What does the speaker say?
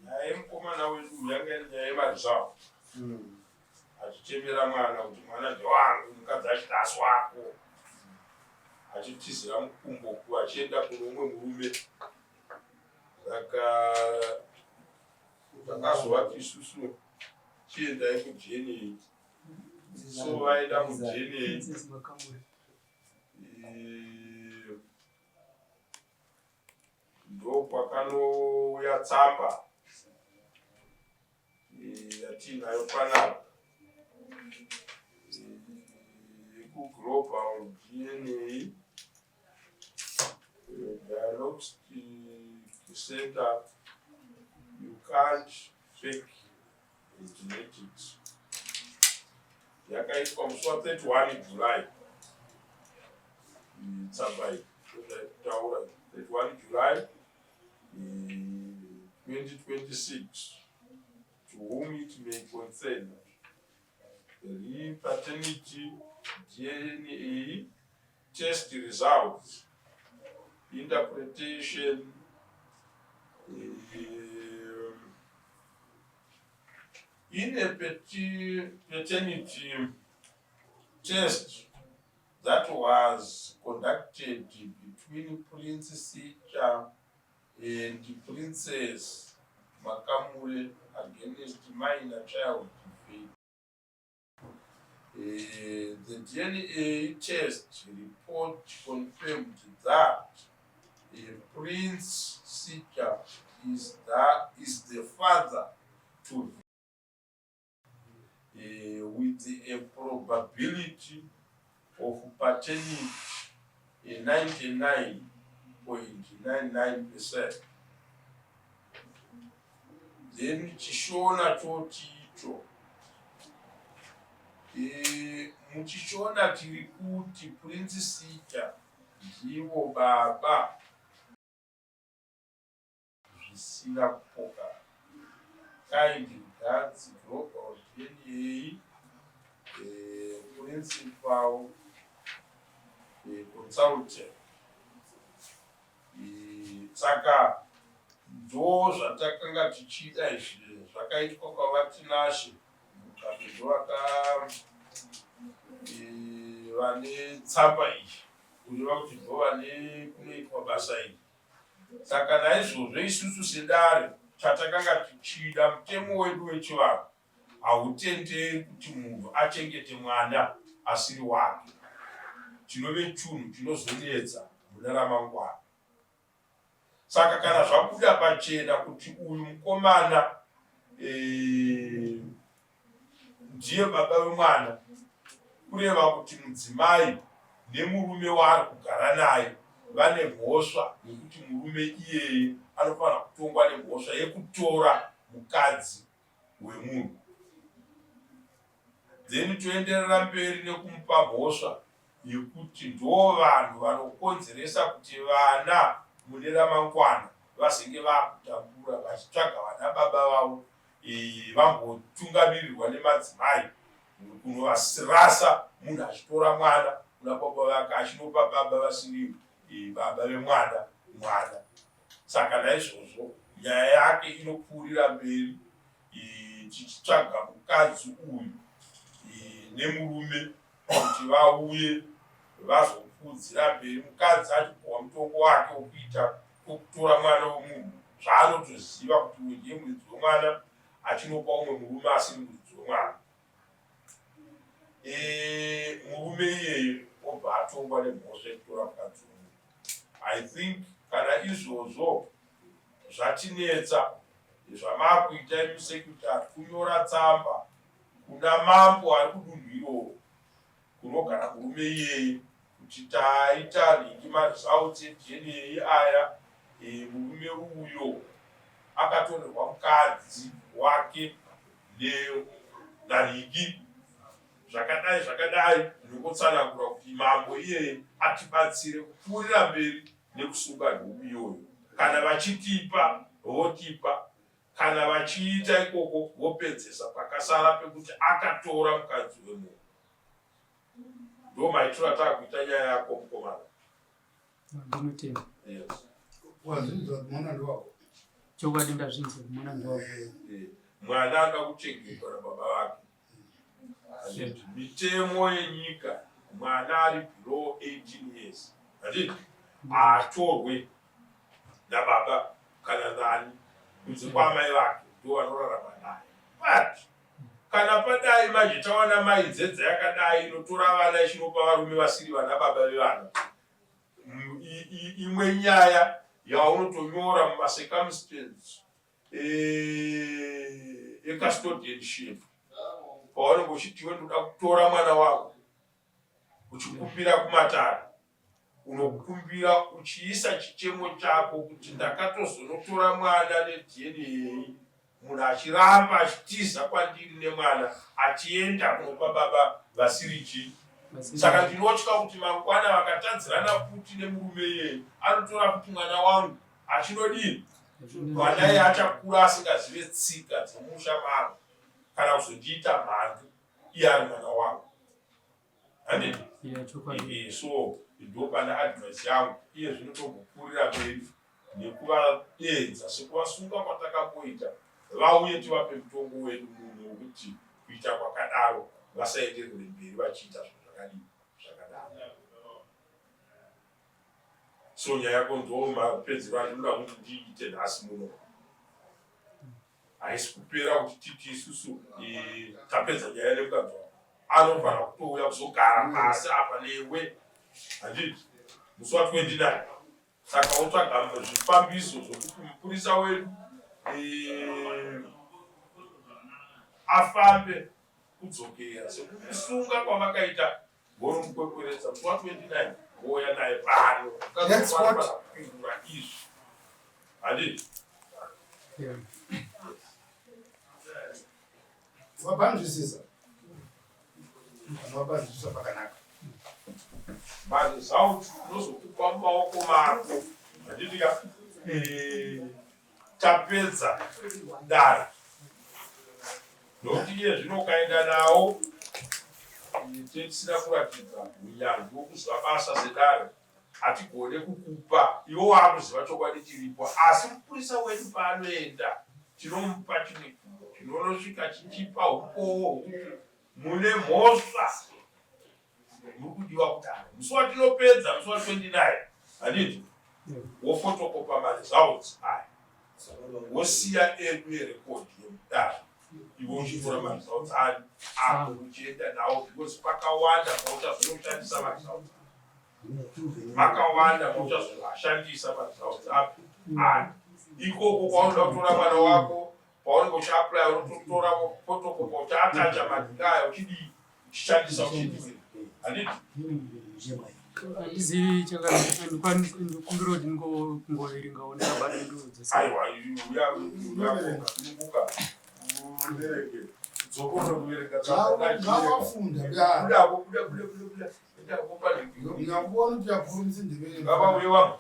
naye mukomana wedu yanga iri nyaya yemarizao achichemera mwana kuti mwana ndewangu, mukadzi achiti asi wako, achitizira mukumbo achienda kuno umwe murume. Saka takazovati isusu chiendai kujeni, so vaenda kujeni ndo kwakanouya tsamba yatinayo panapa kuglobal DNA diagnostic center. You can't fake genetics. Yakaitwa musi wa31 July. Tsamba iyi taura 31 July 2026. To whom it may concern, the paternity DNA test results, interpretation, in a paternity test that was conducted between Prince Sitya and Princess Makamule against minor child defect. The DNA test report confirmed that Prince Sitya is the father to with a probability of paternity 99.99%. Then chishona choticho muchishona tiri kuti Prince Sitya ndivo baba zvisina kupoka. Kind regards Global DNA principal consultant. Saka ndo zvatakanga tichida izvi zvakaitwa kwavatinashe mukapindu vane tsamba iyi kureva kuti ndo vane kunoitwa basa iri. Saka naizvozvo isusu sedare chatakanga tichida, mutemo wedu wechivanhu hautenderi kuti munhu achengete mwana asiri wake. Chinove chinhu chinozonetsa mune ramangwana. Saka kana zvabuda pachena kuti uyu mukomana ndiye baba wemwana, kureva kuti mudzimai nemurume waari kugara naye vane mhosva yekuti murume iyeye anofanira kutongwa nemhosva yekutora mukadzi wemunhu. Then toenderera mberi nekumupa mhosva yekuti ndo vanhu vanokonzeresa kuti vana mune ramangwana vazenge vakutambura vachitsvaga vana baba vavo vambotungamirirwa nemadzimai kunovasirasa, munhu achitora mwana kuna baba vake achinopa baba vasiri baba vemwana mwana. Saka naizvozvo nyaya yake inopfuurira mberi, tichitsvaga mukadzi uyu nemurume kuti vauye vazopfudzira mberi. Mukadzi achipuwa mutongo wake wokuita kutora mwana wemunhu, zvaanotoziva kuti uyu ndiye muridzi wemwana, achinopa umwe murume asiri muridzi wemwana. Murume iyeye obva atongwa nemhosva yekutora mukadzi wemunhu. I think kana izvozvo zvatinetsa zvamakuita imusekutari kunyora tsamba kuna mambo ari kudunhu iroro kunogara murume iyeye kuti taita results eDNA aya, murume uyo akatorerwa mukadzi wake nenhariki zvakadai zvinongotsanangura kuti mambo iyeye atibatsire kupfuurira mberi nekusunga nhubu iyoyo. Kana vachitipa votipa, kana vachiita ikoko vopedzesa pakasara pekuti akatora mukadzi wemunhu. Ndo maitiro atakuita nyaya yako mukomana. Ndinotenda. Yes. Wazvinzwa mwana wako. chokwadi ndazvinzi mwana ndiwavo mwana akakuchengetwa nababa vake. Mitemo yenyika mwana ari below 18 years atorwe nababa kana nani kunze kwamai vake ndo vanorarama naye. But kana padai manje tawana mai dzedza yakadai inotora vana ichinopa varume vasiri vana baba vevana, imwe nyaya yaunotonyora mumacircumstances ecustodianship paunenge uchiti iwe ndoda kutora mwana wangu uchikumbira kumatara, unokumbira uchiisa chichemo chako kuti ndakatozonotora mwana neDNA, munhu achiramba achitiza kwandiri nemwana achienda kunopa baba vasirichi. Saka ndinotya kuti mangwana vakatadzirana futi nemurume iyeye anotora kuti mwana wangu achinodini, mwana iye achakura asingazive tsika dzemusha mangu kana kuzondiita mhandu iye ari mwana wangu. Handiti? So ndo pana advice yangu iye zvinotombopfuurira mberi nekuvaedza sekuvasunga kwatakamboita vauye tivape mutongo wedu munhu wekuti kuita kwakadaro vasaenderere mberi vachiita zvakadini zvakadaro. So nyaya yako ndo mapedzero andinoda kuti ndiite nhasi muno, haisi kupera kuti titi isusu tapedza nyaya nemukadzi wako, anofanira kutouya kuzogara pasi apa newe. Handiti? Musi wa29 saka wotsvaga zvifambiso zvokuti mupurisa wedu afambe kudzokera sekumusunga kwavakaita ngonomukwekweredza. Musi wa29 ngoya naye pano kupindura izvi. Handiti? Vabanjisisa pakanaka manje zauti unozokupa mumaoko mako. Handitika tapedza dare nokuti iye zvino ukaenda nawo tisina kuratidza unyanzvi wokuziva basa sedare hatigone kukupa iwo waakuziva chokwadi chiripo, asi mupurisa wedu paanoenda tinomupa chimwe chinonosvika chichipa upowo hwekuti mune mhosva mukudiwa kudaro. Musi watinopedza musi wa29 handiti wofotokopa maresults aya wosiya edu yerekodi yemudaro, iwe uchitora maresults anu apo uchienda nawo because pakawanda pauchazonoshandisa maresults makawanda pauchazoashandisa maresults api aya. Ikoko kwaunoda kutora mwana wako paunenge uchiapply unototora fotokopa uchiatacha madhikaya uchidii uchishandisa uchidii. Handiti? handizivi ndikumbira kuti ngoverengaonera bado ndudzi. Aiwa uyakubuka ubereke dzokona kuverenga ngavafunda buda ngavona kuti akhulumisa indebele ngavauye wangu